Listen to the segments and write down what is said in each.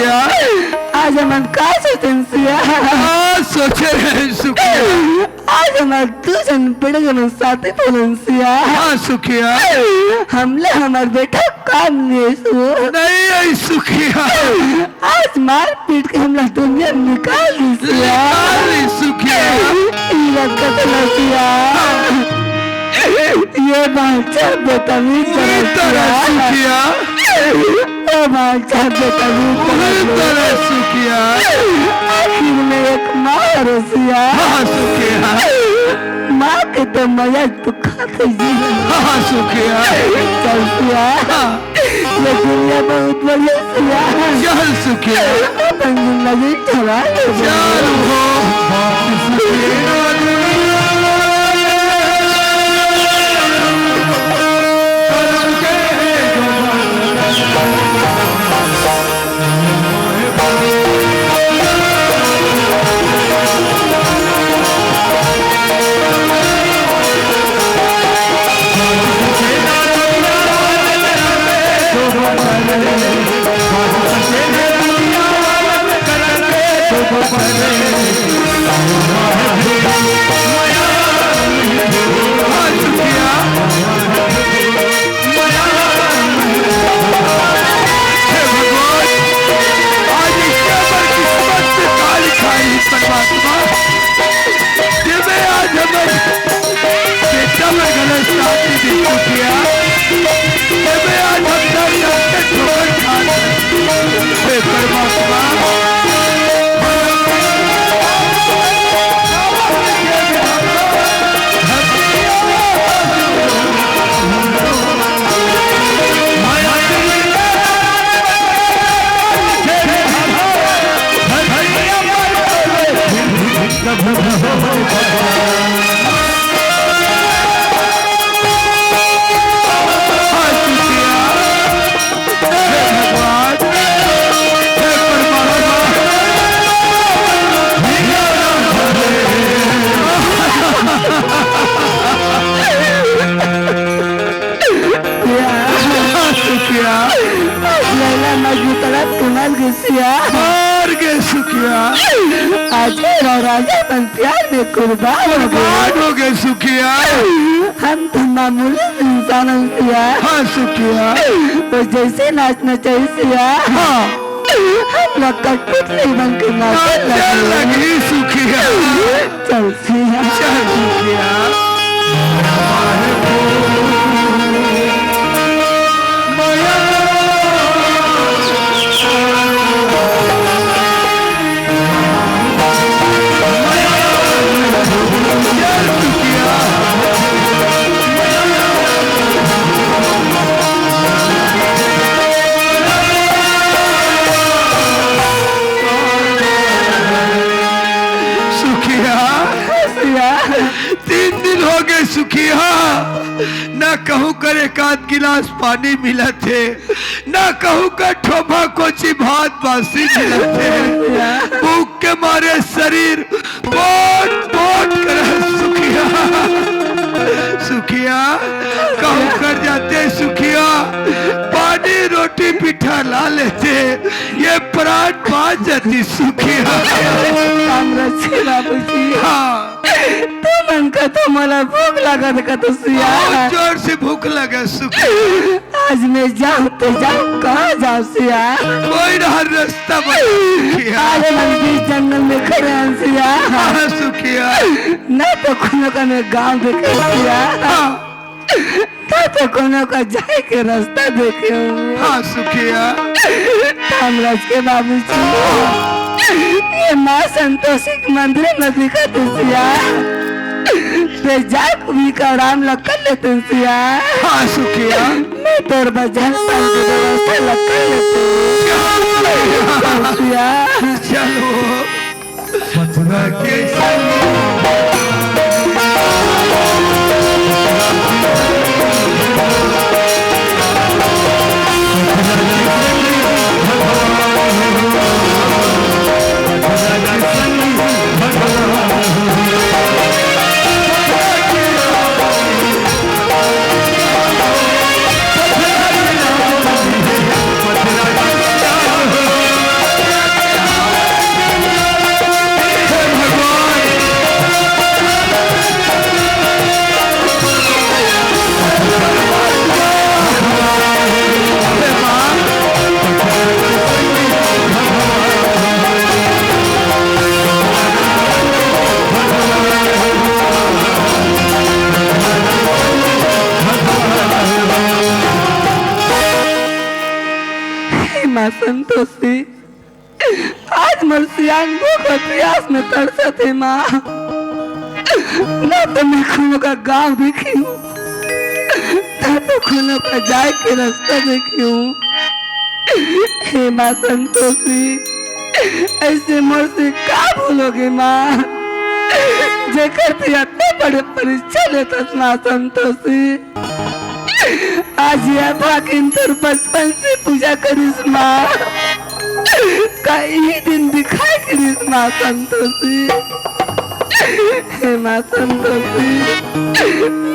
सुखिया आज हम का सोचन सिया सोचे रहे सुखिया आज हम तुझन पड़ गए साथे बोलन सिया सुखिया हमले हमार बेटा काम नहीं सो नहीं आई सुखिया आज मार पीट के हमला दुनिया निकाल दी सिया सुखिया सिया ये बाचा बेटा भी सुखिया बाचा बेटा भी सुखिया आखिर में एक मार सिया सुखिया माँ के तो मजा तो खाते जी सुखिया चल सिया ये दुनिया बहुत बढ़िया सिया चल सुखिया अपन जिंदगी चला चल आज राजा बन प्यार में कुर्बान हो गए सुखिया हम तो मामूली इंसान सिया सुखिया तो जैसे नाचना चाहिए सिया हम लोग कठपुतली बन के नाचने लगी सुखिया चल सिया चल सुखिया सुखिया ना कहूँ कर एक आध गिलास पानी मिला थे ना कहूँ कर ठोभा कोची भात बासी मिला थे भूख के मारे शरीर पोट पोट कर सुखिया सुखिया कहूँ कर जाते सुखिया पानी रोटी पिठा ला लेते ये प्राण बाज जाती सुखिया हाँ तुम का तो मला भूख लगा का तो सिया जोर से भूख लगा सुखिया आज मैं जाऊँ तो जाऊँ कहाँ जाऊँ सिया कोई ना रास्ता बता आज हम बीच जंगल में खड़े हैं सिया सुखिया न तो कोनो का मैं गाँव देखे सिया न तो कोनो का जाए के रास्ता देखे हाँ सुखिया हमराज के बाबू ये माँ संतोषी के मंदिर में दिखाते सिया जाक भी का राम लग कर लेते सिया हाँ सुखिया मैं तोर बजान पाल के व्यवस्था लग कर लेते सिया चलो मथुरा के संतोषी, आज मोर सियान भूख और प्यास में तरसा थे माँ। ना तो मैं खूनों का गांव देखी हूँ, ना तो खूनों का जाए के रास्ता देखी हूँ। हे माँ संतोषी, ऐसे मोर से क्या भूलोगे माँ, जे करती इतने बड़े परीक्षा लेता माँ संतोषी। आज यह भागिन तर बचपन से पूजा करिस माँ, कई दिन दिखाई करिस माँ संतोषी। हे माँ संतोषी,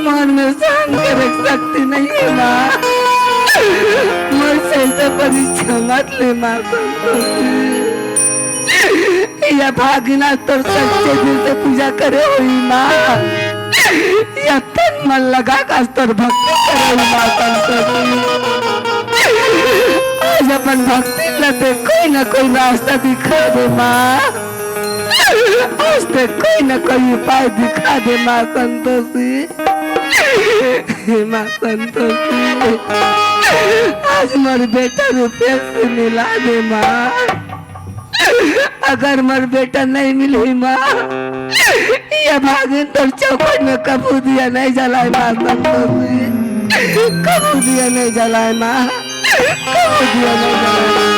मन में सहन कर शक्ति नहीं है माँ, मुझसे ऐसा परीक्षा मत ले माँ संतोषी। या भागिना तो सच्चे दिल से पूजा करे हुई माँ, या तन मन लगा का स्तर भक्ति करे हुई माँ संतोषी। आज अपन भक्ति लते कोई न कोई रास्ता दिखा दे माँ, आज तक कोई न कोई उपाय दिखा दे माँ संतोषी। माँ संतोषी, आज मोर बेटा रुपये से मिला दे माँ। अगर मोर बेटा नहीं मिली माँ, ये भागिन तो चौखट में कबू दिया नहीं जलाए माँ संतोषी, कबू दिया नहीं जलाए माँ, कबू दिया नहीं जलाए।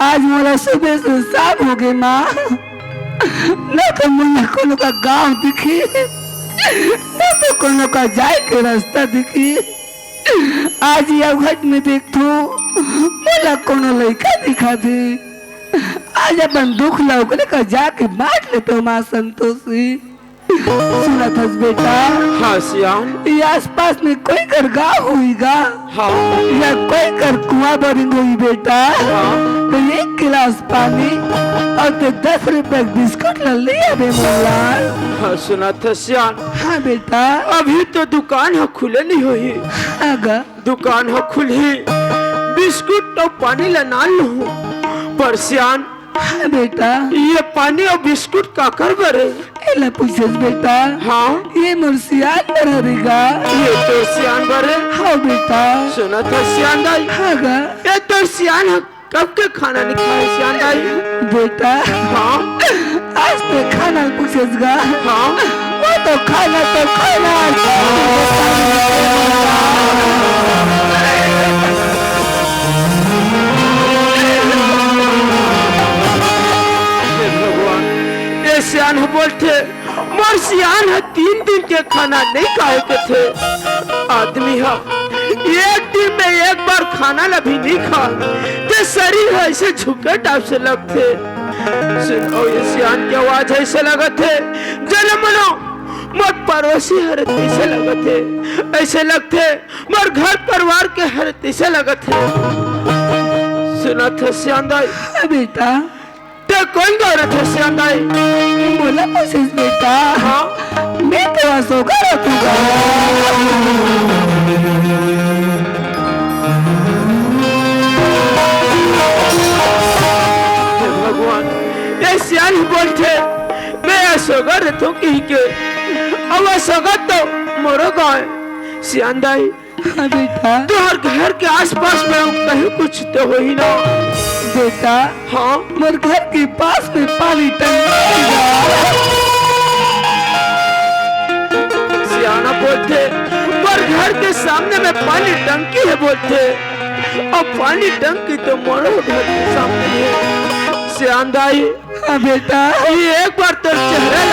आज मोरा सुबह से साफ हो गई माँ, न तो मुझे कोनो का गांव दिखी, न तो कोनो का जाए के रास्ता दिखी। आज ये घट में देख तू मोला कोनो लड़का दिखा दे, आज अपन दुख लौकने का जाके बांट ले तो माँ संतोषी। सुना था बेटा? हाँ सियान। ये आसपास में कोई कर गाँव हुईगा? हाँ। या कोई कर कुआं बोरिंग हुई बेटा? हाँ। तो 1 गिलास पानी और तो 10 रुपए बिस्कुट ला लिया बे मोला। हाँ सुना था सियान। हाँ बेटा। अभी तो दुकान है खुले नहीं हुई। आगा दुकान है खुली, बिस्कुट और पानी लाना लूँ पर सियान। हाँ बेटा। ये पानी और बिस्कुट का कर बरे? एला पूछेस बेटा। हाँ। ये मुर्सियान बरेगा। ये तो सियान बरे। हाँ बेटा। सुना था सियान दाई। आगा। ये तो सियान है, कब के खाना नहीं खाए सियान दाई? बेटा। हाँ। आज तो खाना पूछेसगा। हाँ। वो तो खाना सियान बोलते मोर सियान है 3 दिन के खाना नहीं खाए के थे। आदमी है 1 दिन में 1 बार खाना भी नहीं खा ते शरीर ऐसे झुके टाइप से लगते। सुनो ये सियान की आवाज ऐसे लगते जन्म लो मोर पड़ोसी हर ऐसे लगते, ऐसे लगते मोर घर परिवार के हर ऐसे लगते। सुना था सियान दाई। बेटा ते कौन गा रहे थे सियान दाई? बोला पूछेस बेटा। हाँ। मैं तो सोगा रहूँगा। भगवान ये सियान बोलते मैं सोगा रहता कहीं के, अब सोगा तो मोरो गाँव सियान दाई। हाँ बेटा। तो हर घर के आसपास में कहीं कुछ तो हो ही ना बेटा। हाँ। मेरे घर के पास में पानी टंकी सियाना बोलते पर घर के सामने में पानी टंकी है बोलते, और पानी टंकी तो मोरो घर के सामने है सियान दाई। हाँ बेटा ये एक बार तो चेहरा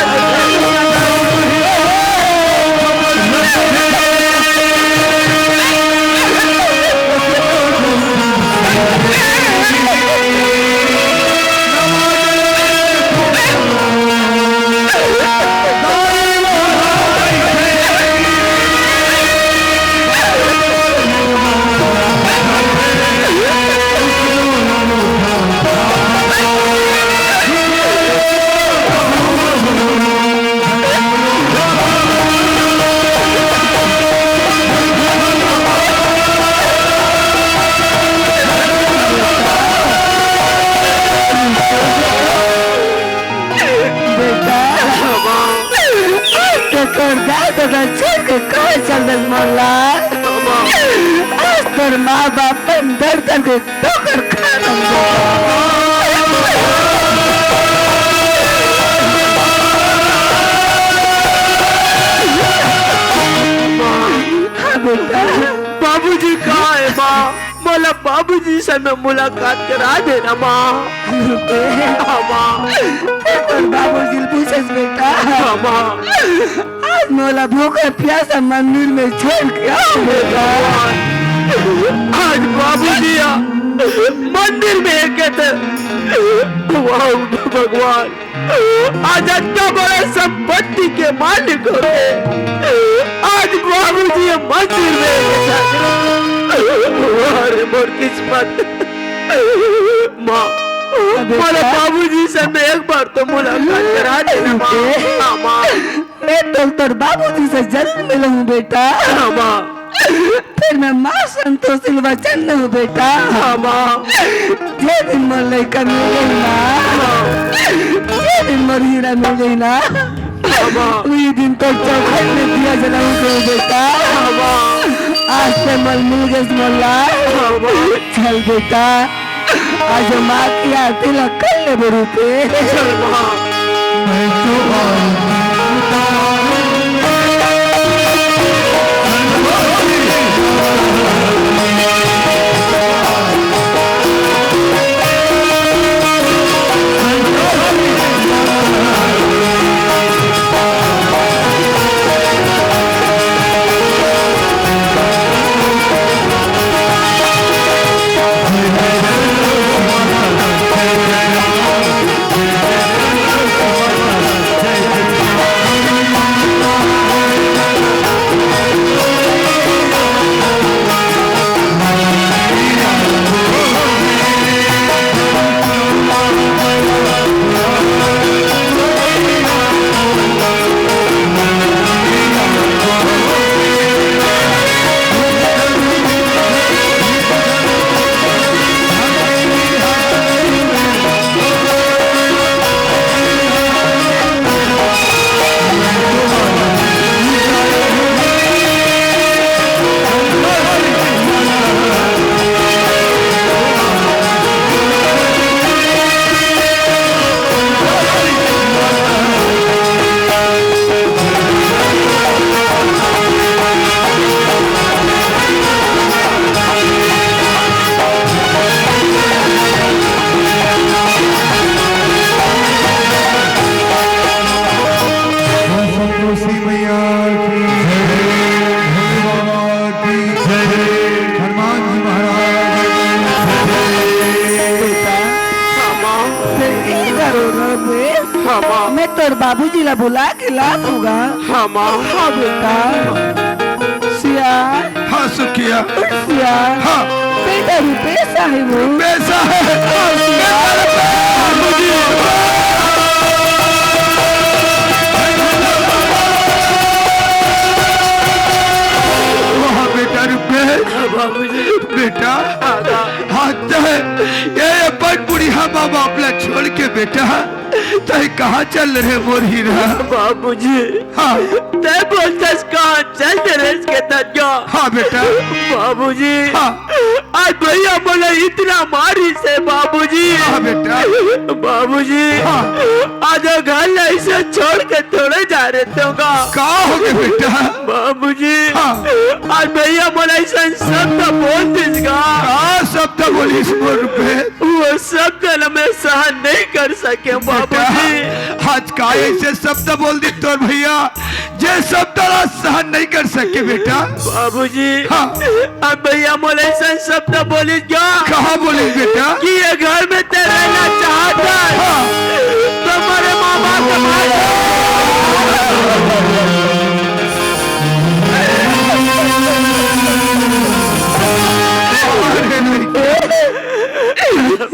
माँ बाप दर करके ठोकर खा बाबूजी कहाँ है माँ? मोला बाबूजी से मैं मुलाकात करा देना माँ। बाबूजी पूछे बेटा माँ आज मोला भूखा प्यासा मंदिर में छोड़ के आओ बेटा। आज बाबूजी मंदिर में कहते वाह भगवान आज इतना बड़ा संपत्ति के मालिक हो गए। आज बाबूजी मंदिर में अरे मोर किस्मत माँ बोले बाबूजी से मैं एक बार तो मुलाकात करा देना माँ। मैं तो तोर बाबूजी से जल्द मिलूंगा बेटा। माँ फिर मैं माँ संतोषी वचन हूँ बेटा। माँ ये दिन मोर लड़का मिल गई ना, ये दिन मोर हीरा मिल गई ना, वही दिन तो चौखट में दिया जलाऊंगा बेटा। आज से मल मिल गए मोला। चल बेटा आज माँ की आरती लग कर ले बरू पे। मैं तो मैं तोर बाबूजी ला बुला के लात होगा। हाँ माँ हाँ बेटा सिया। हाँ सुखिया सिया हाँ बेटा भी पैसा है वो पैसा है। वहाँ बेटा रुपए बेटा हाथ है ये बड़ बुढ़िया बाबा अपना छोड़ के बेटा तय कहाँ चल रहे मोर हीरा? बाबूजी हाँ तय बोलतस कहाँ चल रहे इसके तज्ञा? हाँ बेटा बाबूजी हाँ आज भैया बोले इतना मारी से बाबूजी। हाँ बेटा बाबूजी हाँ आज घर ऐसे छोड़ के थोड़े जा रे दूंगा। का हो गए बेटा? बाबूजी हाँ। आज भैया बोला ऐसा शब्द बोल दीजिएगा, का शब्द बोलिस मोर पे? वो शब्द मैं सहन नहीं कर सके बाबूजी। बेटा आज का ऐसे शब्द बोल दी तोर भैया जे शब्द सहन नहीं कर सके बेटा? बाबूजी हाँ। अब भैया बोले ऐसा शब्द बोली क्या कहा बोलिस बेटा? कि ये घर में ते रहना चाहता है, हाँ। तुम्हारे माँ बाप के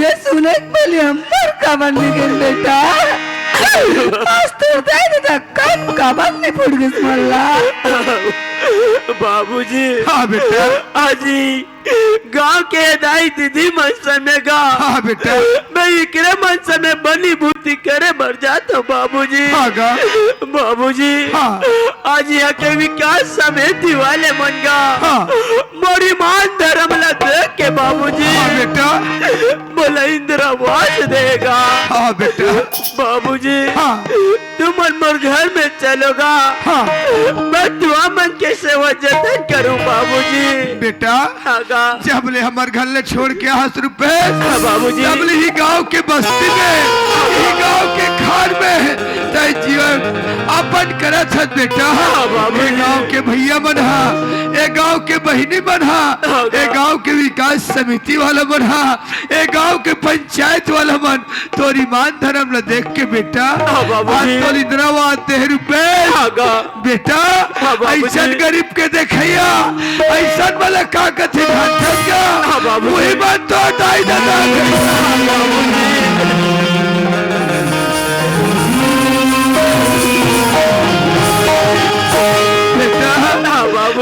ये सुने के पहले हम पर का बन गए बेटा। आज तो दे दे कब का बात नहीं फूट गई मल्ला। बाबूजी हाँ बेटा। अजी गांव के दाई दीदी मनसा में गा। हाँ बेटा। मैं इकरे मनसा में बनी बूटी करे मर जाता हूँ बाबूजी। हाँ गा। बाबूजी हाँ। आज यहाँ के विकास समिति वाले मन गा। हाँ। बड़ी मान धर्म ला देख के बाबूजी। हाँ बेटा। बोला इंदिरावास देगा। हाँ बेटा। बाबूजी हाँ। तुम मोर घर में चलोगा। हाँ। मैं दुआ मन के सेवा जतन करूं बाबूजी। बेटा आगा जब ले हमार घर ले छोड़ के हाथ रुपए बाबूजी। जब ले ही गांव के बस्ती में ही गांव के खार में तय जीवन अपन करत है बेटा। बाबूजी। ये गांव के भैया बना, ये गांव के बहिनी बना, ये गांव के विकास समिति वाला बना, ये गांव के पंचायत वाला बन। तोरी मान धर्म ल देख के बेटा बाबूजी। आज तो इंदिरावास दे रुपए आगा बेटा बाबूजी। ऐसा गरीब के देखैया ऐसा वाला का कथे हाँ बाबूजी। वही बात तो दाई दादा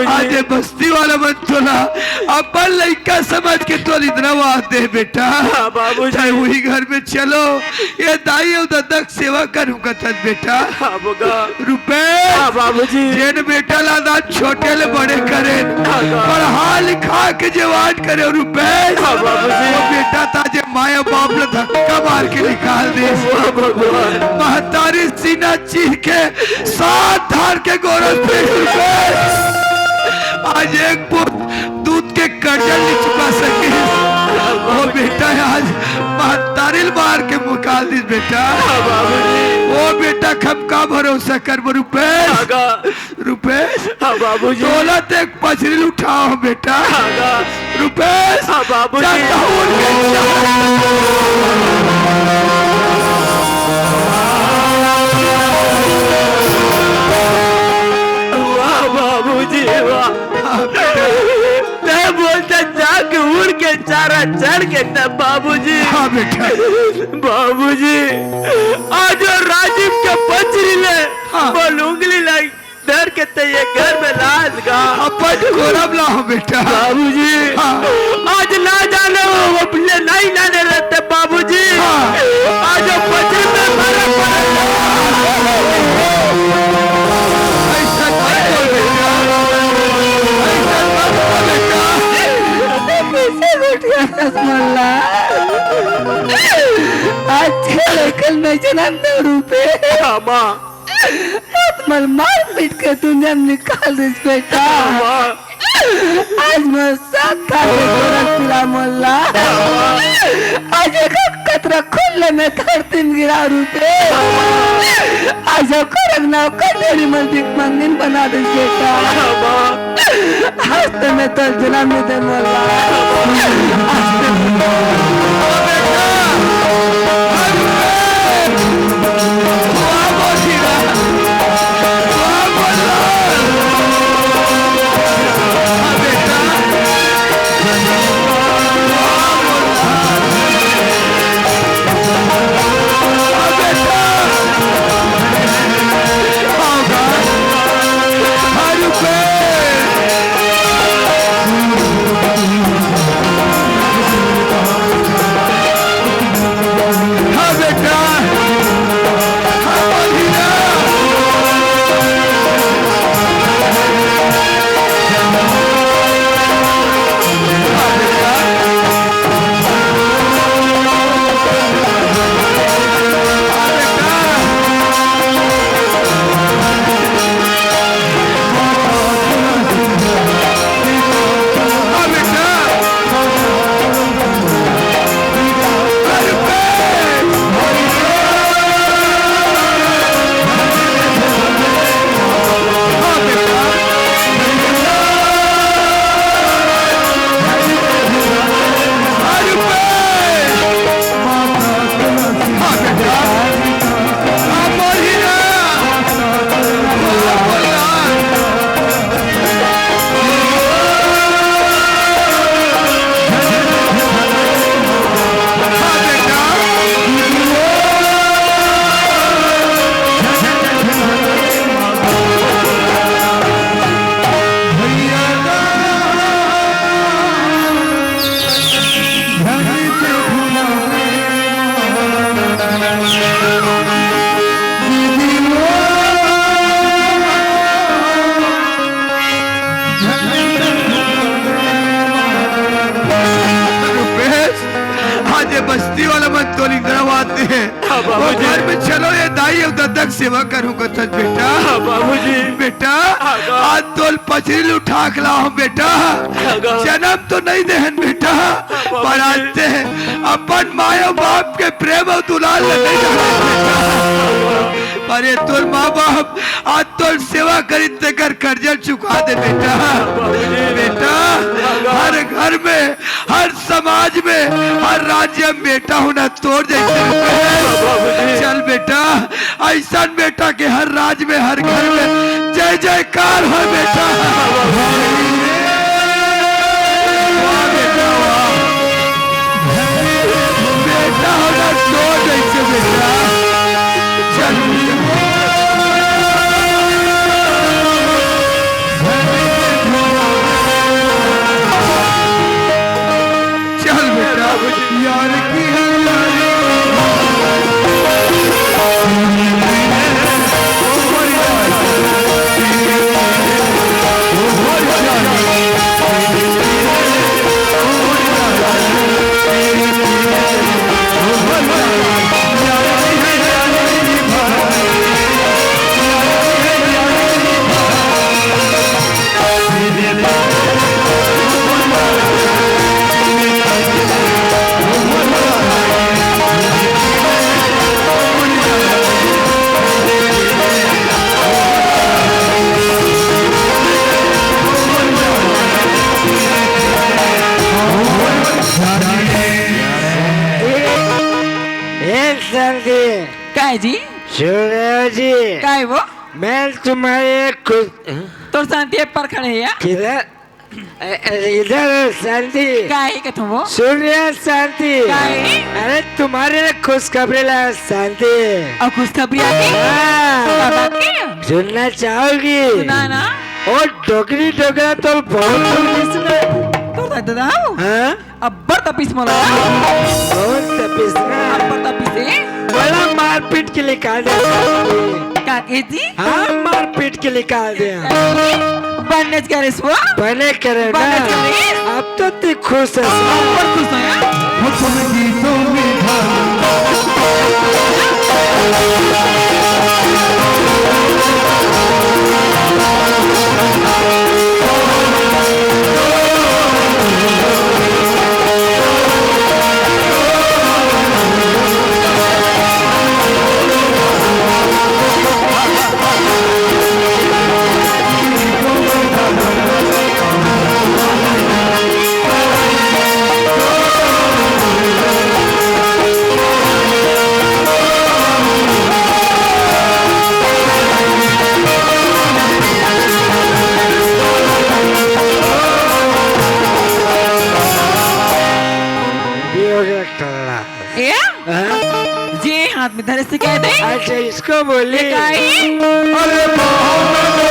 आज ये बस्ती वाला मत तोला अपन लड़का समझ के तो इंदिरावास दे बेटा। बाबूजी। चाहे वही घर में चलो ये दाई और दादा की सेवा करूँ कथन बेटा। रुपए बाबूजी। जेन बेटा लादा छोटे ले बड़े करे पढ़ा लिखा के जवान करे रुपए वो बेटा ताजे माया बाप ने धक्का मार के निकाल दे। महतारी सीना चीर के साथ धार के गोरख पे रुपए आज एक पुत दूध के कर्जा नहीं चुका सके वो बेटा आज महतारी मार के मुकाल दी बेटा। वो बेटा खम का भरोसा कर रुपए रुपए बाबूजी। दौलत एक पछरी उठाओ बेटा रुपए बाबूजी बोलते जाके उड़ के चारा चढ़ के तब बाबूजी। हाँ बेटा। बाबूजी आज राजीव के पचरी ले बोल उंगली लाई डर के ते ये घर में लाज गा अपन गोरब लाओ बेटा। बाबूजी आज ना जाने वो अपने नहीं जाने रहते बाबूजी। आज पचरी में मारा अच्छे लेकिन नहीं जानते रुपए मर मार पीट के दुनिया में निकाल दे बेटा। आज मैं साथ खा के गोरख पिला मोल्ला आज एक कतरा खोलने में धरती में गिरा रुपए आज करक ना कर तेरी मर्जी मंदिर बना दे बेटा। हफ्ते में तो जन्म दे मोल्ला कहते हैं हाँ, वो बाबूजी। घर में चलो ये दाई और दत्तक सेवा करूंगा तो बेटा हाँ, बाबूजी। बेटा हाँ, आज तोल पचरी उठा के लाओ बेटा हाँ, जन्म तो नहीं देहन बेटा बाबूजी। पर आते हैं अपन मायो बाप के प्रेम और दुलार लगे पर ये तोर माँ बाप आज तोर सेवा करी कर कर्जा चुका दे बेटा बेटा हर घर में हर समाज में हर राज्य में बेटा होना तोड़ जैसे है। चल बेटा ऐसा बेटा के हर राज्य में हर घर में जय जयकार हो बेटा वाह बेटा वाह बेटा होना तोड़ जैसे बेटा चल चल बेटा यार की है काय जी सूर्य जी काय वो मैं तुम्हारे खुद तोर शांति पर खड़े है या किधर इधर शांति काय का तुम वो सूर्य शांति काय? अरे तुम्हारे लिए खुशखबरी ला शांति और खुशखबरी आती हाँ। बात की सुनना चाहोगी सुना ना और डोगरी डोगरा तो बहुत इसमें तोर दादा दाओ हाँ अब बर तपिस मोला बहुत तपिसना अब बर तपिसे बड़ा मारपीट के निकाल दे का के जी हाँ मारपीट के निकाल दे बनने करे सो बने करे ना बने करे। अब तो तू खुश है पर खुश हो या गीतों में ये जी हाथ में धरे से कह दे अच्छा इसको बोली काय अरे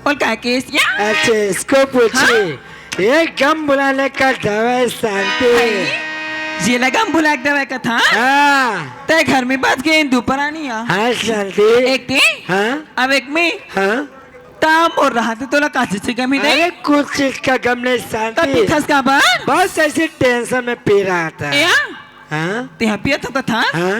और का केस या अच्छा इसको पूछी ये गम बुलाने का दवा शांति ये लगा बुला के दवा का था हाँ ते घर में बात के दोपहर आनी है हाँ शांति एक थी हाँ अब एक में हाँ ताम और रहा थे तो ला काशी से कमी नहीं अरे कुछ चीज का गम नहीं तब शांति पिथस का बार बस ऐसे टेंशन में पी रहा था या हाँ ते यहाँ पिया था हाँ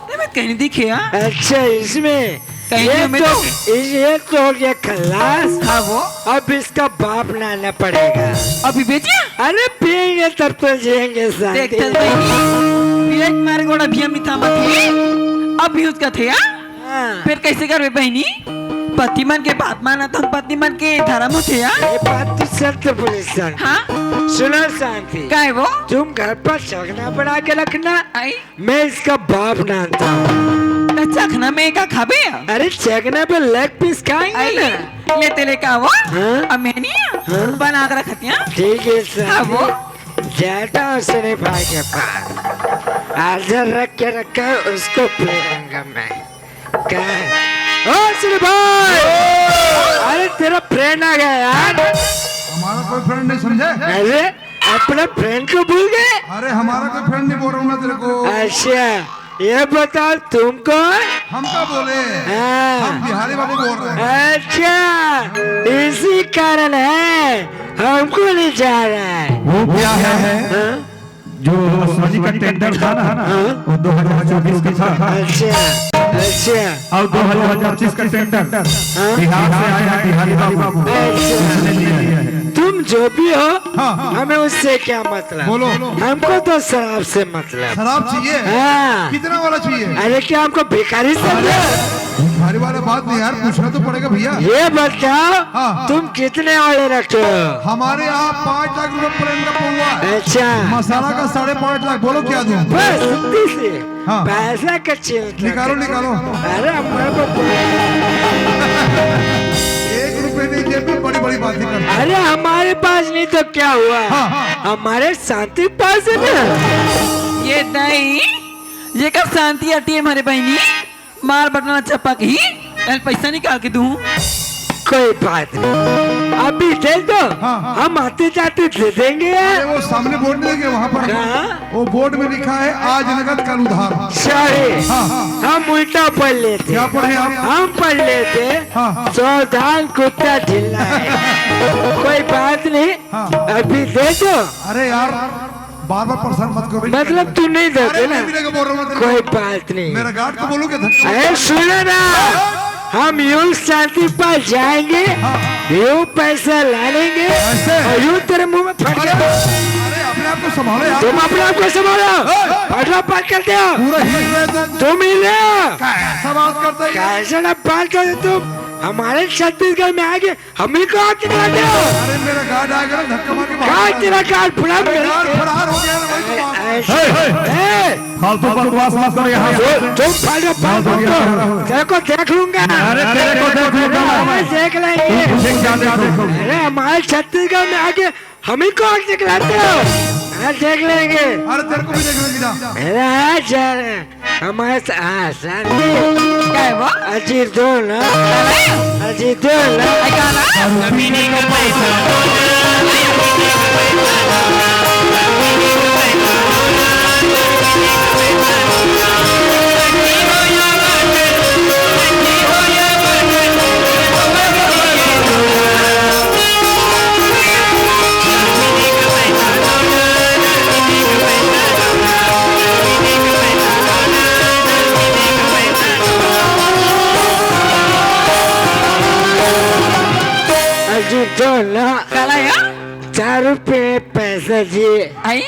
ते मैं कहीं नहीं दिखे या अच्छा इसमें कहीं ये में तो तो- ये तो हो गया खल्लास हाँ वो अब इसका बाप लाना पड़ेगा अभी बेचिया अरे पियेंगे तब तो जिएंगे देख शांति चल बहनी पिया मारे गोड़ा भी हम नहीं था मत अब भी उसका थे या हाँ। फिर कैसे कर बहनी पति मन के बात माना तो हम पति मन के धर्म थे या ये बात तो सत्य पुलिस शांति। हाँ सुनो शांति, क्या है वो? तुम घर पर चखना बना के रखना, आई मैं इसका बाप जानता हूँ। तो चखना में का खाबे? अरे चखना पे लेग पीस खाएंगे आई ना। ले तेले का वो? हाँ? अब मैं नहीं बना कर रखती हूँ। ठीक है हाँ, वो? शांति, जाता हूँ सुने भाई के पास, हाजिर रख के रखा है, उसको पीऊंगा मैं। क्या है? ओ सुने भाई, अरे तेरा फ्रेंड आ गया यार। हमारा कोई फ्रेंड नहीं समझे? अरे अपने फ्रेंड को भूल गए? अरे हमारा कोई फ्रेंड नहीं बोल रहा हूँ ना तेरे को। अच्छा ये बताओ तुम कौन? हम क्या बोले? हाँ। हम बिहारी बाबू बोल रहे हैं। अच्छा इसी कारण है हमको नहीं जा रहा है। वो क्या है हाँ? जो सोनी का टेंडर था ना वो 2024 का था अच्छा अच्छा और 2025 का टेंडर बिहार से आया है बिहारी बाबू अच्छा। उसने लिया है। तुम जो भी हो हाँ, हाँ। हमें उससे क्या मतलब? बोलो। हमको तो शराब से मतलब। शराब चाहिए? हाँ। कितना वाला चाहिए? अरे क्या हमको भिखारी समझो? बिहारी वाला बात नहीं यार, पूछना तो पड़ेगा भैया। ये बताओ हाँ। तुम कितने वाले रखते हो? हमारे यहाँ 5 लाख रुपए प्लेन का पौवा है, अच्छा मसाला का 5.5 लाख। बोलो क्या दूं? बस इतनी सी हाँ। पैसा का चिंता। निकालो निकालो। अरे हमारे को 1 रुपए नहीं जेब में, बड़ी बड़ी बातें करते हैं। अरे हमारे पास नहीं तो क्या हुआ? हाँ, हाँ। हमारे शांति पास है ना। ये दाई ये कब शांति आती है हमारे बहनी? मार बटना चपक ही पैसा निकाल के दूं। कोई बात नहीं, अभी दे दो, हाँ, हाँ। हम आते जाते दे देंगे अरे यार। वो सामने बोर्ड नहीं देखे वहाँ पर? कहाँ? वो बोर्ड में लिखा है आज नगद कल उधार। सॉरी, हाँ, हाँ। हम उल्टा पढ़ लेते। क्या पढ़े आप? हम पढ़ लेते हाँ, हाँ। सावधान कुत्ता ढिल्ला है। कोई बात नहीं, हाँ। अभी दे दो। अरे यार बार बार परेशान मत करो। मतलब तू नहीं अरे देते ना? मैं भी नहीं बोल रहा हूँ तेरे कोई को। बात नहीं। मेरा गार्ड को बोलो क्या धक्का? अरे सुनो ना, हम यूं शांति पास जाएंगे, हाँ। यूं पैसा ला लेंगे ऐसे? और यूं तेरे मुंह में फट अरे जाएगा। अरे अपने आप को संभालो यार। तुम अपने आप को संभालो, फटला पाट करते हो पूरा हिल रहे तुम। तुम ही ले। ऐसा बात करते हैं? कैसे ना पाट करते तुम? हमारे छत्तीसगढ़ में आगे हम ही को हाथ दिखाते हो। अरे मेरा गार्ड आ गया ना, धक्का मार के कहाँ बाहर। तेरा कार्ड फुला अरे यार फरार हो गया ना, वही तो बात है। ऐसे फालतू बकवास मत करो यहाँ से। तुम फटला पाट करो, तेरे को देख लूंगा। अरे तेरे को देख लूंगा हमें देख लेंगे। मुझे क्या देखो? अरे हमारे छत्तीसगढ़ में आके हम ही को आग दिखलाते हो। हाँ देख लेंगे। अरे तेरे को भी देख लेंगे ना। अरे हाँ जा रहे हैं। हमारे शांति क्या है वो? अजीत दो ना, अजीत दो ना। आई गाना? अजीत दो ना, काला या? 4 रुपए पैसा जी। आई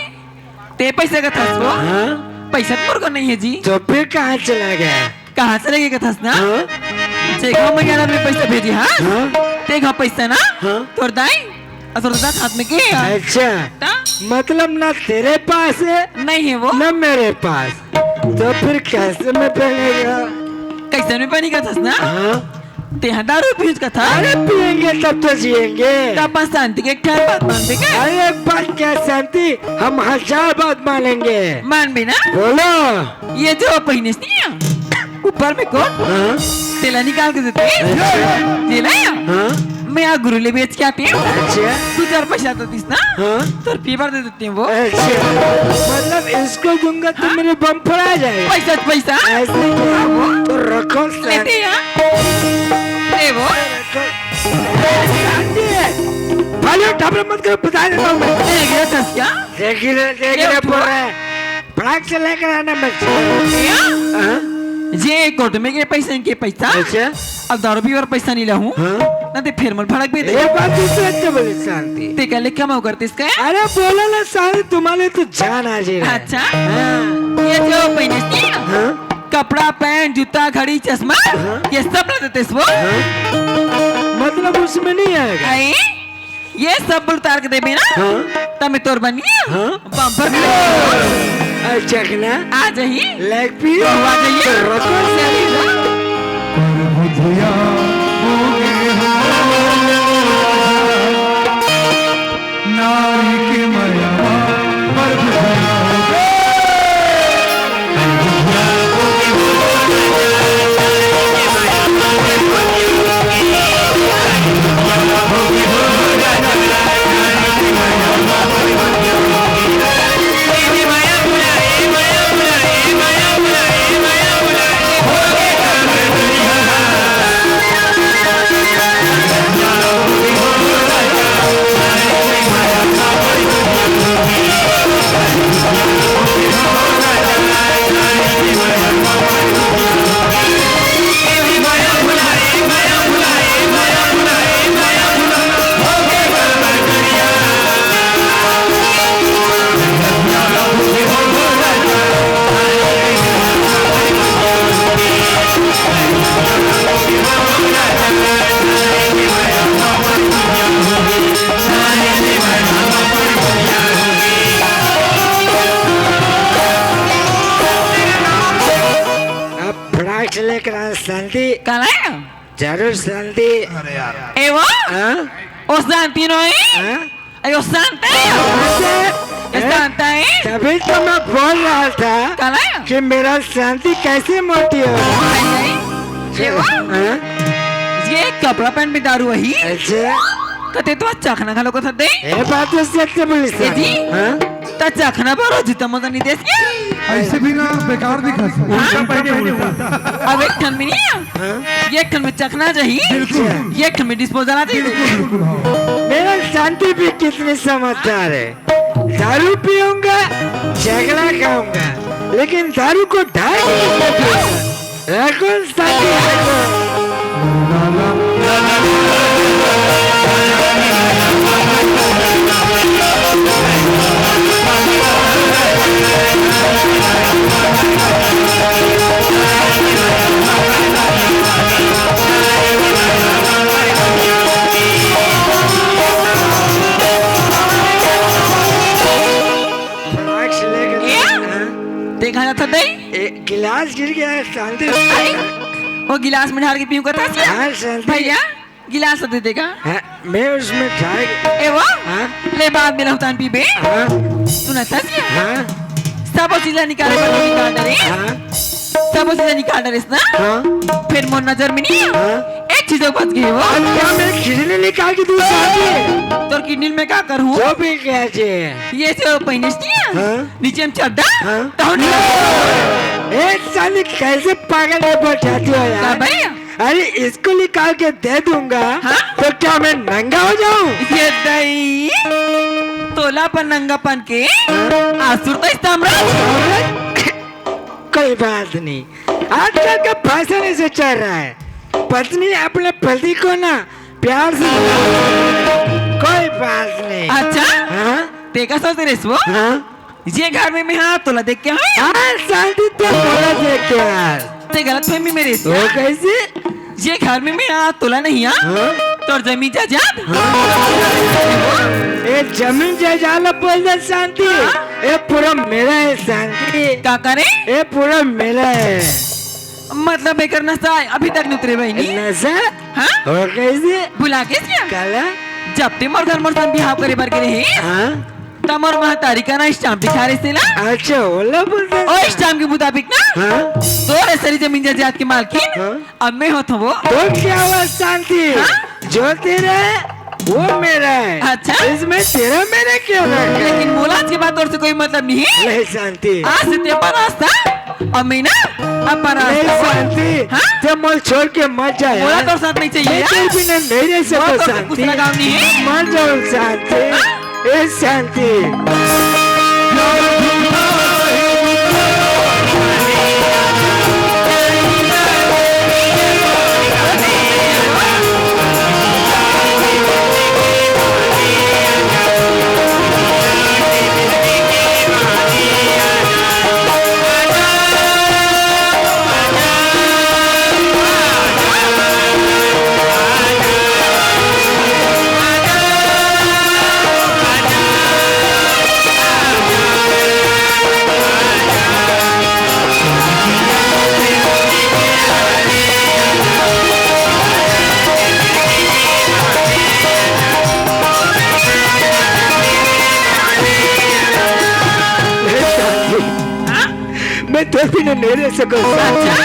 ते पैसे का थस वो? हाँ पैसा तो को नहीं है जी। तो फिर कहाँ चला गया? कहाँ से लगेगा थस ना? हाँ चेक में ग्यारह में पैसा भेजी हाँ? हाँ ते घा पैसा ना? हाँ। तोर दाई और तोर दादा हाथ में के है? अच्छा, ता? मतलब ना तेरे पास है नहीं है वो? ना मेरे पास, तो फिर कैसे में पहनेगा? कैसे में पानी का थस ना? हाँ ते हाँ दारू पीज का था? अरे पियेंगे तब तो जिएंगे। तापा शांति के क्या बात मानते क्या? अरे एक बात क्या शांति, हम 1000 बात मानेंगे। मान भी ना? बोलो। ये जो पहने से नहीं है ऊपर में कोट हाँ तेला निकाल के देते हैं। तेला या? हाँ मैं यहाँ गुरु ले बेच के आती हूँ। अच्छा 2-4 पैसा तो दिस ना? हाँ तो पीपर दे देती हूँ वो। अच्छा, मतलब इसको दूंगा तो मेरे बम पर आ जाएगा। पैसा तो पैसा ऐसे क्या? तो रखो लेते शांति। हैं ले वो शांति है। भाइयों ढबरा मत करो, बता देता हूँ मैं। एक ये थस क्या? देख ले बोल रहा है, फटाक से लेकर आना मत। हाँ? ये कोट में के पैसे इनके पैसा अच्छा अब दारू पी और पैसा नहीं लाऊं हाँ? ना ते फिर मन भड़क भी दे ये बात दूसरे अच्छे बोले शांति। ते क्या लिखा मैं करते इसका अरे बोला ना शांति, तुम्हारे तो जान आ जाएगा। अच्छा ये जो पहने से नहीं है? हाँ? कपड़ा पैंट जूता घड़ी चश्मा ये सब ला देते वो मतलब उसमें नहीं आएगा। आई ये सब उतार के देबे ना तब तोर बनी बम्पर चखना आ जाही लेग पीस आ जाइए बुझिया होगे नारी के मया पर बुझिया शांति काला जरूर शांति एवो हाँ? o Santi no es हाँ? o Santa Santa है तभी तो मैं बोल रहा था काला कि मेरा शांति कैसे मोटी हो एवो हाँ? ये कपड़ा पहन में दारू वही अच्छा कते तो अच्छा खाना खा लो को सदे ये बात तो सच बोली ए जी हाँ? ता अच्छा खाना बरो जितना मजा नहीं देस क्या ऐसे भी ना बेकार दिखा उल्टा पहने उल्टा अब एक ठन में नहीं ये ठन में चखना चाहिए ये ठन में डिस्पोजल आ चाहिए मेरा शांति भी कितनी समझदार है दारू पीऊंगा झगड़ा खाऊंगा लेकिन दारू को ढाई रखो शांति रखो देखा जाता दे गिलास गिर गया है शांति वो गिलास में ढाल के पीऊं करता हाँ शांति भैया गिलास दे देगा हाँ, मैं उसमें ढाई ए वो हाँ? ले बाद में लहुतान पीबे हाँ? सुना था क्या हाँ? सब चीज़ निकाले पर निकाल डरे हाँ? सब चीज़ निकाल डरे ना हाँ? फिर मोर नजर में नहीं हाँ? एक चीज़ बच गई वो और क्या मैं खिचड़ी निकाल के दूँ शांति तोर किडनी में क्या करूँ वो भी क्या चाहिए ये जो पहने हाँ? नीचे हम चड्डा हाँ? तो एक साली कैसे पागल है बैठाती हो यार भैया अरे इसको निकाल के दे दूंगा हाँ? तो क्या मैं नंगा हो जाऊं ये दही तोला पर नंगापन के आसुर तो इस्तामरा कोई बात नहीं आजकल का फैशन ऐसे चल रहा है पत्नी अपने पति को ना प्यार से कोई बात नहीं अच्छा हाँ? देखा सोच रहे वो हाँ? ये घर में मैं हाँ तोला देख के हाँ हाँ शांति तो बोला देखते यार ते गलत फहमी मेरे से वो कैसे ये घर में मैं हाँ तोला नहीं हाँ हाँ? तोर जमीन जायदाद ये जमीन जायदाद बोल दे शांति ये पूरा मेरा है शांति क्या करे ये पूरा मेरा है मतलब बेकर नशा अभी तक नहीं उतरे बहनी नशा हाँ वो कैसे बुला के क्या काला जब ते मोर घर मोर सन बिहाव करे बर के रहे हाँ तमोर महा तारीख ना स्टाम्प दिखा रहे थे ना अच्छा ओला बोलते ओ स्टाम्प के मुताबिक ना हाँ तो ऐसी जमीन जायदाद की मालकिन हाँ? अब मैं हो तो वो तो क्या हुआ शांति हाँ? जो तेरा है वो मेरा है अच्छा? इसमें तेरा मेरा क्या रखा लेकिन मोलाज के बाद और से कोई मतलब नहीं है नहीं शांति आज से तेरा रास्ता और मैं ना अपना नहीं रास्ता शांति हाँ? जब मोल छोड़ के मत जाए मोला तो साथ नहीं चाहिए मैं यार तेरे बिना नहीं रह सकता वो तो शांति कुछ लगाव नहीं है। मर जाओ शांति ए शांति बिना नहीं रह सको अच्छा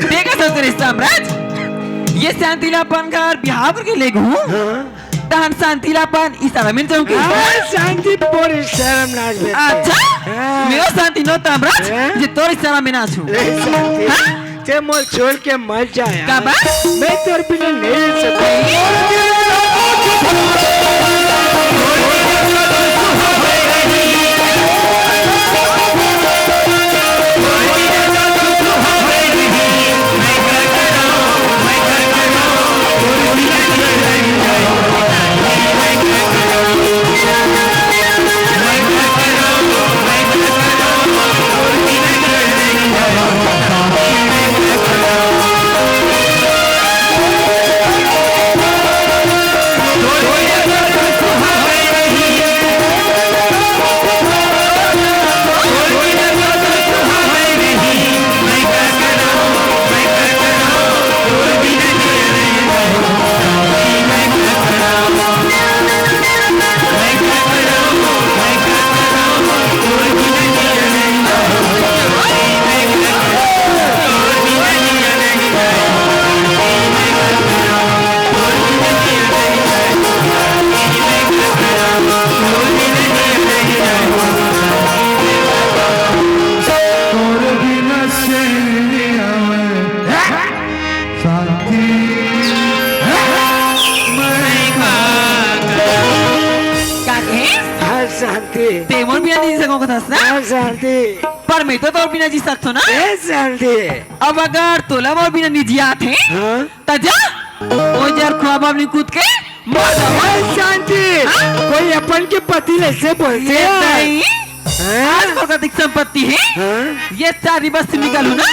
देखा सब तेरे साम्राज्य ये शांतिलापन का और बिहार करके ले गूं तहन शांतिलापन इस तरह में जाऊंगी शांति पूरी शर्म नाच बे अच्छा मेरा शांति नो साम्राज्य जे तोर इस तरह में नाचूं ते मोल छोड़ के मर जाए का बात मैं तेरे बिना नहीं रह सकता शांति तेमोर बिना नहीं सको कथा ना शांति पर मैं तो तोर बिना जी सकतो ना शांति अब अगर तोला मोर बिना नहीं जिया थे ता जा ओ जर खुआब अपनी कूद के मर जाओ शांति कोई अपन के पति ऐसे बोलते ये हैं नहीं आज प्रकृति संपत्ति है ये सारी बस निकालू ना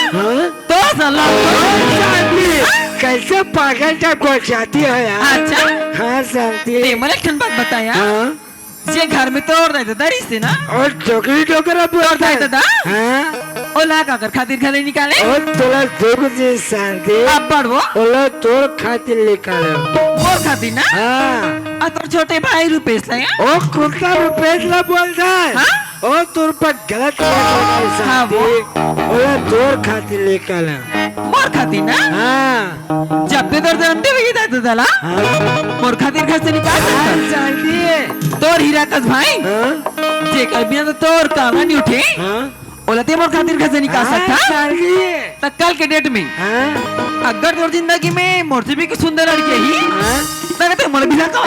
तो सलाह शांति कैसे पागल टाइप को जाती है यार अच्छा हाँ शांति तेमोर एक ठन बात बताया जे घर में तोड़ दे दरी से ना और टोकरी टोकरा बोलता है दादा हाँ ओला का कर खातिर खले निकाले और तोला देखो जी शांति अब बढ़वो ओला तोड़ खातिर निकाले मोर खातिर ना हाँ आ तोर छोटे भाई रुपेश ला ओ कुत्ता रुपेश ला बोलता है हाँ? ओ तोर पर गलत हाँ, वो? ओला तोड़ खातिर निकाले मोर खातिर ना हाँ जब पे तोर जन्म दे वही दादा दला मोर खातिर घर से निकाल हाँ शांति तोर हीरा कस भाई हाँ जे कर बिना तो तोर काम नहीं उठे हाँ ओला ते मोर खातिर घर से निकाल सकता शांति तक कल के डेट में हाँ अगर तोर जिंदगी में मोर से भी कुछ सुंदर लड़की ही हाँ तक तो मोर बिना का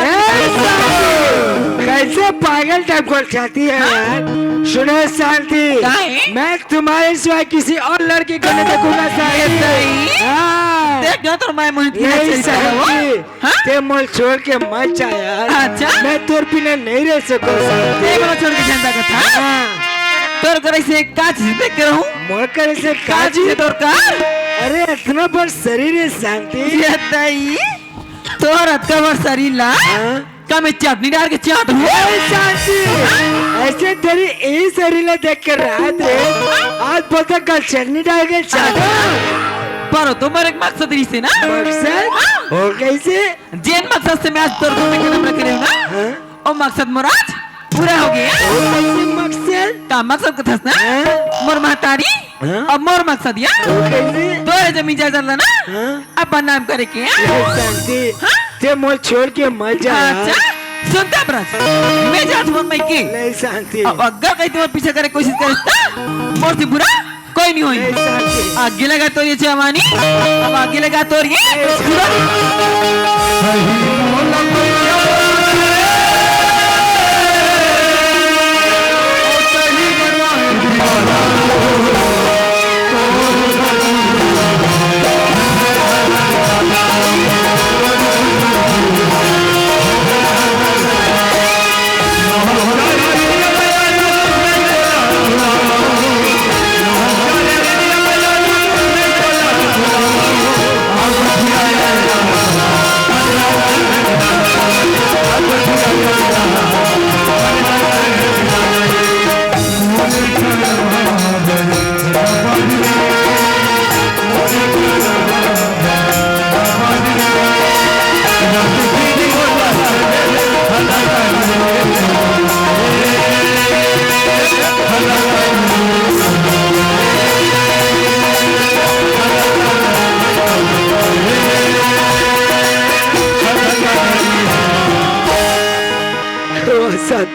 कैसे पागल टाइप को जाती है यार सुनो शांति क्या है? मैं तुम्हारे सिवाय किसी और लड़के को नहीं देखूंगा शांति हाँ देख ना तोर माय मोहित की नहीं नजर से वो शांति हाँ ते मोल छोड़ के मत जा यार अच्छा? मैं तोर बिना नहीं रह सकूं शांति एक बार छोड़ के जनता का था हाँ तोर करे से का चीज देख कर हूं मोर करे से का काजी चीज तोर का अरे इतना बड़ शरीर है शांति ये तई तोर अतवर शरीर ला हाँ का मैं चटनी डाल के चाट हूं ए शांति ऐसे तेरी यही शरीर देख कर रहा थे आज बोलता कल चटनी डाल के चाटा पर तो मेरे एक मकसद रही से ना मकसद हो कैसे जेन मकसद से मैं आज तोर को देखने में करे ना हाँ? ओ मकसद मुराद पूरा हो गया हो कैसे मकसद का मकसद का था ना हाँ? मोर महतारी हाँ? अब मोर मकसद या हो कैसे तोरे जमीन जायदाद ला ना हाँ? अपन नाम करे के ए शांति ते मोल छोड़ के मत जा यार। अच्छा सुनता ब्रज मैं जात हूं मैं की नहीं शांति अब अगर कहीं तुम्हारे पीछे करे कोशिश करे मोर से बुरा कोई नहीं होई नहीं शांति आगे लगा तो ये जवानी अब आगे लगा तो ये बुरा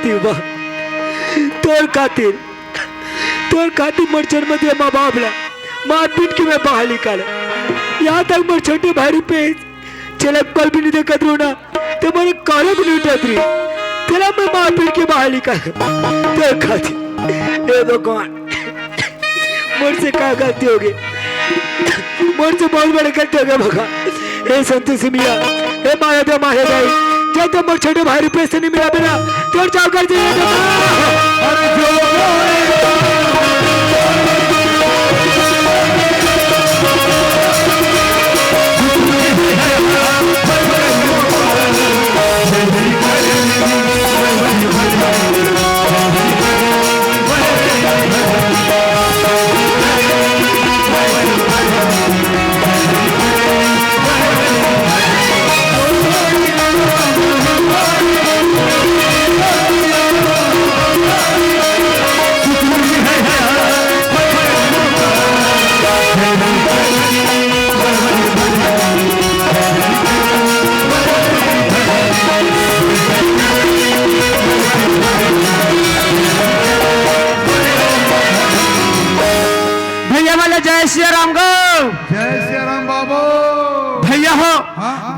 गलती बा। तोर खातिर मोर जन्म दिया माँ बाप ला मार पीट के मैं बाहर निकाला। यहाँ तक मोर छोटे भाई पे चला कल भी नहीं देखा रू ना तो मेरे काले भी नहीं उठा रही तेरा मैं मार पीट के बाहर निकाला। तोर खातिर ए भगवान मोर से क्या गलती हो गई, मोर से बहुत बड़ी गलती हो गई भगवान। ए संतोष मिया ए माया दे माया दे जब तक मोर छोटे भाई रुपये से नहीं मिला बिना तो जाओ कर जय श्री राम गो। जय श्री राम बाबू। भैया हो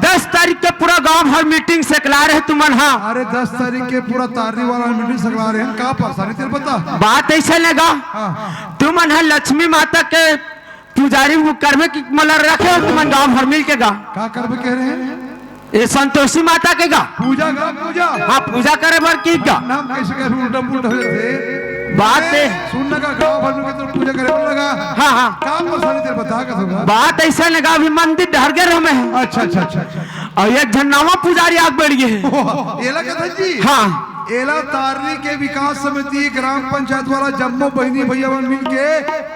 10 तारीख के पूरा गांव हर मीटिंग से कला रहे तुमन। हाँ अरे 10 तारीख के पूरा तारनी वाला मीटिंग सकला रहे हैं, कहाँ परेशानी तेरे बता। बात ऐसा लगा तुमन है लक्ष्मी माता के पुजारी कर्म की मलर रखे हो तुमन गांव भर मिल के गा क्या कर्म कह रहे हैं? ये संतोषी माता के गा पूजा गा पूजा। हाँ पूजा करे भर की गा नाम कैसे कह उल्टा पुल्टा हो जाते बात है सुनने का गाँव भर में तो पूजा करे लगा। हाँ हाँ क्या परेशानी तेरे बता का होगा। बात ऐसा लगा अभी मंदिर ढरगर में है। अच्छा अच्छा अच्छा अच्छा। और एक झन्नावा पुजारी आग बढ़ गए हैं। एला कथा जी। हाँ एला तारनी के विकास समिति ग्राम पंचायत वाला जम्मू बहनी भैया मिल के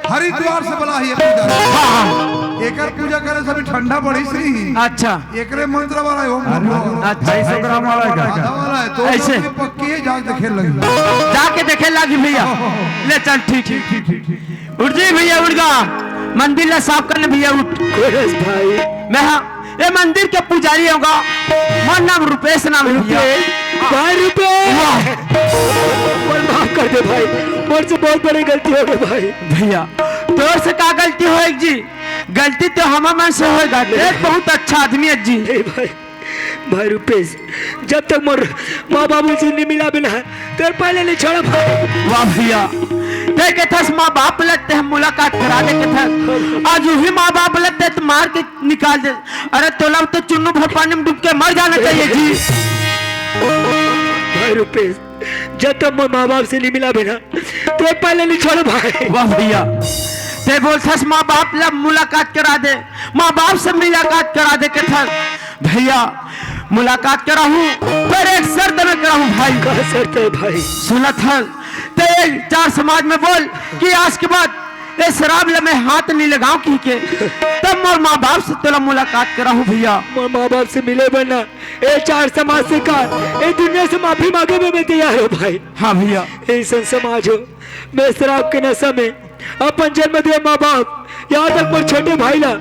हरिद्वार से बुला है पूजा। हाँ एकर पूजा करे सभी ठंडा पड़ी सी। अच्छा एकरे मंत्र वाला है वो। अच्छा ऐसे ग्राम वाला है आधा वाला है तो ऐसे? पक्की है जाके देखे लगी। जाके देखे लगी भैया ले चल ठीक है उठ जी भैया उठ गा मंदिर ला साफ करने भैया उठ भाई। मैं हाँ ये मंदिर के पुजारी होगा मोर नाम रुपेश नाम है भैया। भाई रुपेश माफ कर दे भाई मोर से बहुत बड़ी गलती हो गई भाई। भैया तोर से क्या गलती हो जी? गलती तो हम मन से होगा। बहुत अच्छा आदमी है जी। भाई रुपेश जब तक मोर माँ बाबू से नहीं मिला बिना तेरे पहले नहीं छोड़ा भाई। वाह भैया देखे था माँ बाप लगते हैं मुलाकात करा दे के था आज वही माँ बाप लगते तो मार के निकाल दे। अरे तोला तो चुन्नू भर पानी में डूब के मर जाना चाहिए जी। भाई रुपेश जब तक माँ बाप से नहीं मिला बिना तो पहले नहीं छोड़ो भाई। वाह भैया ते बोलथस माँ बाप ला मुलाकात करा दे माँ बाप से मुलाकात करा दे के था भैया मुलाकात कराहूँ पर एक शर्त में कराहूँ भाई। क्या शर्त है भाई? सुना था ते 4 समाज में बोल कि आज के बाद ये शराब ला मैं हाथ नहीं लगाऊं की तब मोर माँ बाप से तेरा मुलाकात कराहूँ भैया। मोर माँ बाप से मिले बना ये 4 समाज से का ये दुनिया से माफी मांगे में मैं तैयार हूँ भाई। हाँ भैया ऐसा समाज हो मैं शराब के नशा में अपन जन्म दिया माँ बाप यहाँ तक मोर छोटे भाई ला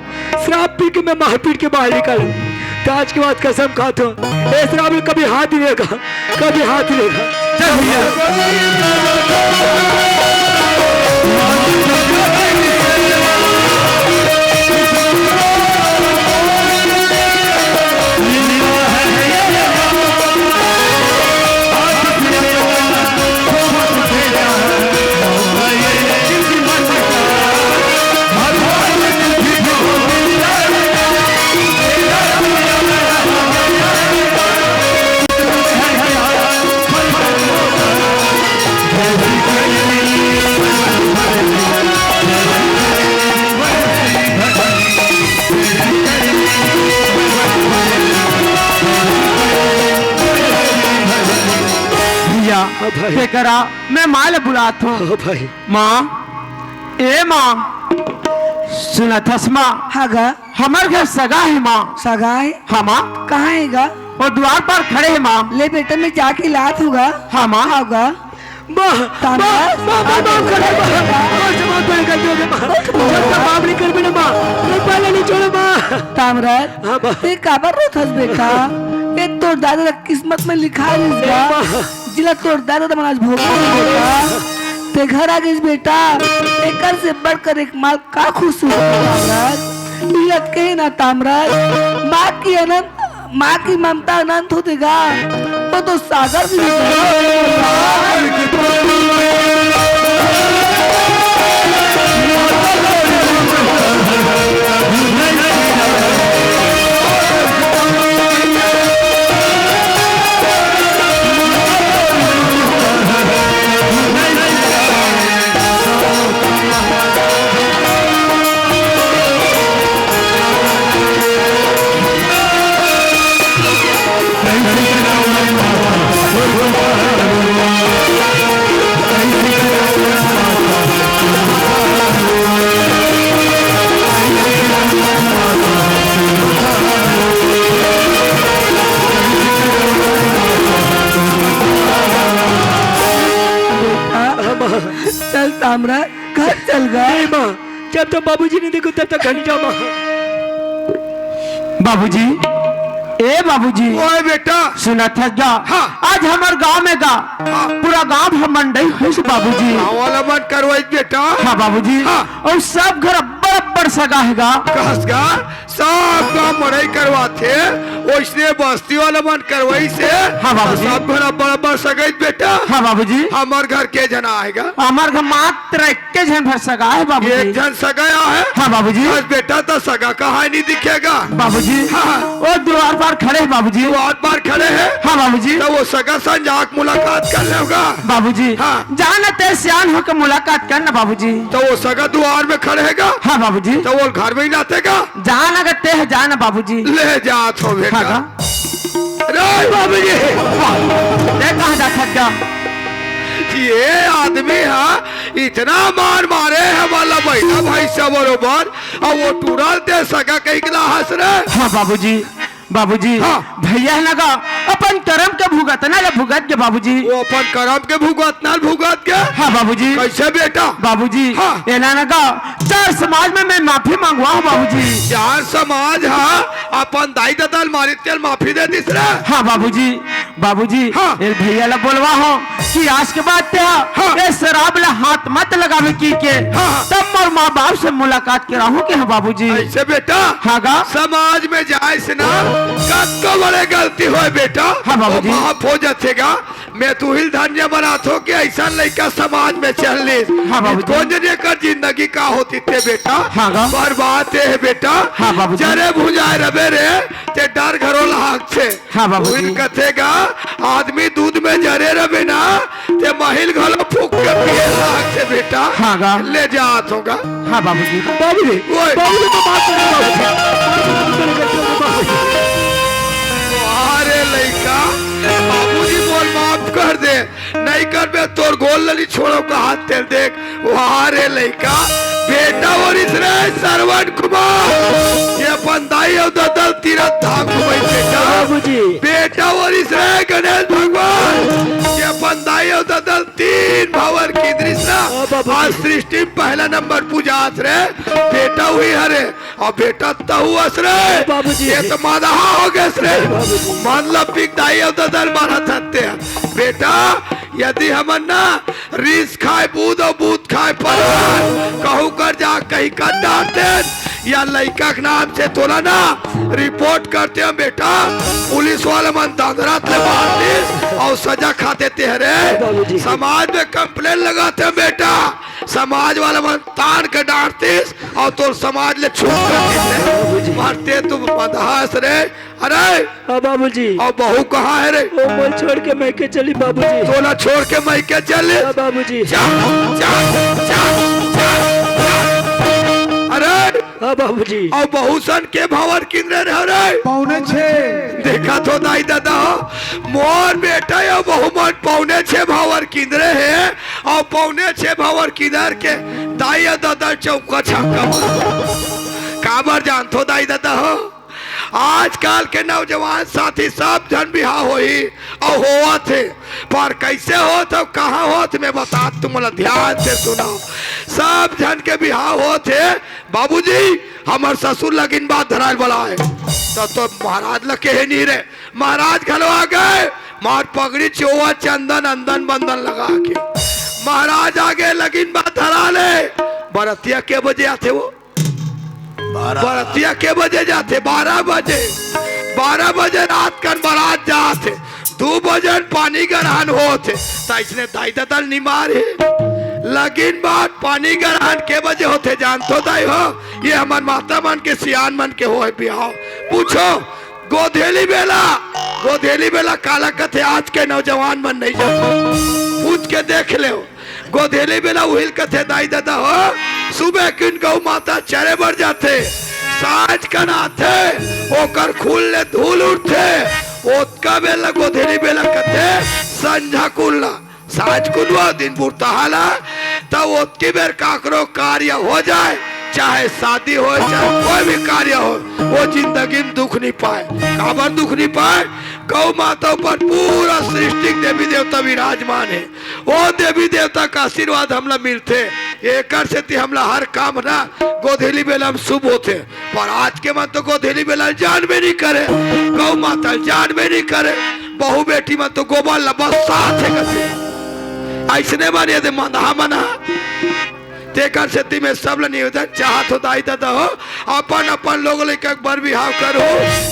शराब पी के मैं मार पीट के बाहर निकालू तो आज के बाद कसम खाता हूँ ये शराब में कभी हाथ ही लेगा कभी हाथ ही लेगा। चल भैया करा मैं माल बुलाता हूँ भाई। माँ ए माँ सुना थस माँ। हाँ गा हमारे घर सगा है माँ। सगा है? हाँ माँ। कहाँ है गा? और द्वार पर खड़े है माँ। ले बेटा मैं जाके लात होगा। हाँ माँ। हाँ गा तामराज काबर रोथस बेटा ये तो दादा किस्मत में लिखा है जिला तोड़ दादा तो आज भोग बेटा ते घर आ गई बेटा एकर से बढ़कर एक माल का खुश तामराज मिलत कहे ना तामराज माँ की ममता अनंत हो देगा तो सागर भी चल तामराज घर चल गए। माँ जब तक बाबूजी ने देखो तब तक घर जाओ माँ। बाबूजी ए बाबूजी ओए बेटा सुना था क्या हाँ। आज हमारे गांव में गा हाँ। पूरा गांव हम मंडई है से बाबूजी वाला मत करवाई बेटा। हाँ बाबूजी हाँ। और सब घर बराबर सगा हैगा कसगा सब काम मड़ाई करवाते ओइसने बस्ती वाला मन करवाई से हाँ बाबूजी। सब घर बराबर सगाई बेटा। हाँ बाबूजी हमार घर के जना आएगा हमारे घर मात्र एक जन भर सगा है एक बाबूजी जन सगाया है। हाँ बाबूजी बस बेटा तो सगा कहाँ नहीं दिखेगा। बाबूजी हाँ। वो द्वार पर खड़े हैं बाबूजी तो आठ बार खड़े हैं हाँ बाबूजी तो वो सगा संग आँख मुलाकात कर लेगा। बाबूजी हाँ। जाना ते सियान होकर मुलाकात करना बाबूजी तो वो सगा द्वार में खड़े हैगा हाँ बाबूजी तो वो घर में ही लातेगा। जाना करते है जाना बाबूजी ले जात हो बेटा। हाँ रे बाबूजी कहाँ जाता क्या ये आदमी है इतना मार मारे है वाला बैठा भाई सब बरोबर और वो टूरल दे सका कहीं के हंस रहे। हाँ बाबूजी बाबूजी हाँ। भैया लगा अपन कर्म के भुगत ना भुगत के बाबूजी वो अपन करम के भुगत ना भुगत के हाँ बाबूजी कैसे बेटा। बाबूजी हाँ। एना लगा चार समाज में मैं माफी मांगवा हूँ बाबूजी चार समाज है अपन दाई ददल मारी तेल माफी दे दिस रहे। हाँ बाबूजी बाबूजी हाँ। ये भैया ला बोलवा हो कि आज के बाद ते हाँ। ये शराब ला हाथ मत लगावे की के हाँ। तब मोर माँ बाप से मुलाकात करा हूँ के हाँ बाबूजी ऐसे बेटा हाँ गा समाज में जाए से ना कत्तो बड़े गलती हो बेटा। हाँ बाबूजी। वो माफ हो जातेगा मैं तू हिल धन्य बनात हो कि ऐसा लड़का समाज में चल ली। हाँ बाबूजी। कौन जने कर जिंदगी का होती थे बेटा। हाँ गा। बर्बाद है बेटा। हाँ बाबूजी। जरे भुजाए रबे रे ते डर घरों लाग से। हाँ बाबूजी। हिल कथेगा आदमी दूध में जरे रबे ना ते महिल घलो फूक के पिए लाग से बेटा। हाँ गा। ले जात होगा। हाँ बाबूजी बाबूजी ओए। बाबूजी तो बात करो अरे लड़का बाबूजी बोल माफ कर दे नहीं कर बे तोर गोल लली छोड़ो का हाथ तेल देख। वहाँ रे लड़का बेटा और इसरे सरवन कुमार ये बंदाई और ददल तीरथ धाम घुमाई बेटा। बाबूजी बेटा और इसरे गणेश भगवान ये बंदाई और ददल तीन भवर की दृष्टा बाबूजी। आज सृष्टि में पहला नंबर पूजा रे बेटा हुई हरे और बेटा तहु असरे बाबूजी। ये तो मादहा हो गए रे मतलब पिकदाई और ददल मारा थकते हैं बेटा। यदि हमन ना रीस खाए बूद और बूद खाए परान कहूँ कर जा कहीं कर डांटे या लड़का के नाम से तोला ना रिपोर्ट करते हैं बेटा। पुलिस वाले मन दादरात ले मार दे और सजा खाते तेरे समाज में कंप्लेन लगाते हैं बेटा। समाज वाले मन तान के डांटते और तो समाज ले छूट करते मारते तुम मदहास रे। अरे हाँ बाबूजी और बहू कहाँ है रे। वो मोल छोड़ के मैं के चली बाबूजी। तोला छोड़ के मैं क्या चल हाँ बाबूजी जा, जा, जा, जा, जा। अरे हाँ बाबूजी और बहु सन के भंवर किंद्रे रह रहे पौने छे देखा तो दाई दादा हो मोर बेटा या बहु मन पौने 6 भंवर किंद्रे है और पौने 6 भंवर किधर के दाई दादा चौका छक्का काबर जान तो दाई दादा हो आजकल के नौजवान साथी सब जन बिहार होई और हुआ थे पर कैसे हो तो कहाँ हो मैं बता तुम ध्यान से सुनो। सब जन के बिहार हो थे बाबूजी हमार ससुर लगिन बात धराल वाला है तो महाराज लगे है नहीं रे महाराज घलो आ गए मार पगड़ी चोवा चंदन अंदन बंदन लगा के महाराज आगे लगिन बात हरा ले। बरतिया के बजे आते वो? बरतिया के बजे जाते? 12 बजे। 12 बजे रात कर बारात जाते, 2 बजे पानी ग्रहण होते। इसने दाई ददल नहीं मारे लगिन बात पानी ग्रहण के बजे होते जान तो दाई हो? ये हमार माता मन के सियान मन के हो बिहाव। पूछो गोधेली बेला काला कथे आज के नौजवान मन नहीं जाते, पूछ के देख ले। गोधेली बेला उहिल कथे दाई दादा हो सुबह किन गौ माता चरे बढ़ जाते, साँझ का नाथे ओकर खूल ले धूल उठते, ओतका बेला गोधेली बेला कथे संझा कुल्ला साँझ कुलवा दिन बुरता हाला तब ओतकी बेर काकरो कार्य हो जाए, चाहे शादी हो चाहे कोई भी कार्य हो, वो जिंदगी में दुख नहीं पाए। काबर दुख नहीं पाए? गौ माता पर पूरा सृष्टि देवी देवता विराजमान है, वो देवी देवता का आशीर्वाद हमला मिलते। एक से हमला हर काम ना गोधेली बेला में शुभ होते, पर आज के मन तो गोधेली बेला जान में नहीं करे, गौ माता जान में नहीं करे, बहु बेटी मन तो गोबर लबा साथ है ऐसने मानिए दे मना मना तेकर से में सब निवेदन चाहत हो दाई दादा हो अपन अपन लोग लेके एक बार बिहाव करो,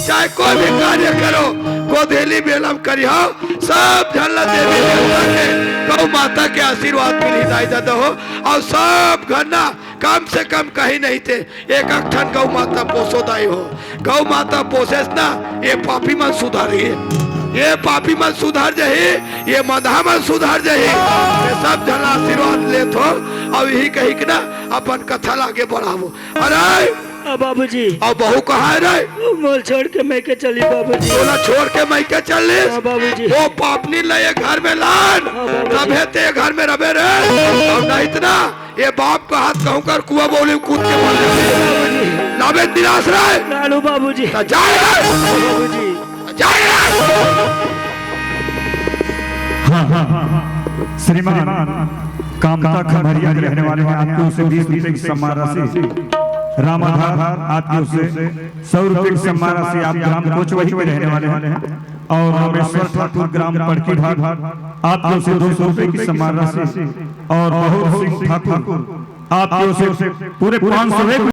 चाहे कोई भी कार्य करो गोधेली बेला में करी हो, सब झल्ला देवी देवता के गौ माता के आशीर्वाद मिली दाई दादा हो। और सब घरना कम से कम कहीं नहीं थे, एक ठन गौ माता पोसो दाई हो। गौ माता पोसेस ना ये पापी मन सुधारी है, ये पापी मन सुधर जाही, ये मधा मन सुधर जाही, ये सब जन आशीर्वाद लेत हो और यही कही कि ना अपन कथा लागे बढ़ावो। अरे बाबूजी और बहू कहाँ है रे? मोल छोड़ के मैं के चली बाबूजी। बोला छोड़ के मैं के चल बाबूजी वो पापनी ले घर में लान तबे ते घर में रबे रे, और नहीं इतना ये बाप का हाथ कहूँ कर कुआ बोले कूद के बोले लाभे निराश रहे लालू बाबूजी जाए बाबूजी श्रीमान कामता खमरिया के रहने वाले हैं, आपको उसे 20 रुपए की सम्मान राशि, रामाधार आपको उसे 100 रुपए की सम्मान राशि, आप ग्राम कोचवही के रहने वाले हैं, और रामेश्वर ठाकुर ग्राम पड़की भाग आपको उसे 200 रुपए की सम्मान राशि, और बहुत सिंह ठाकुर आपको उसे पूरे 500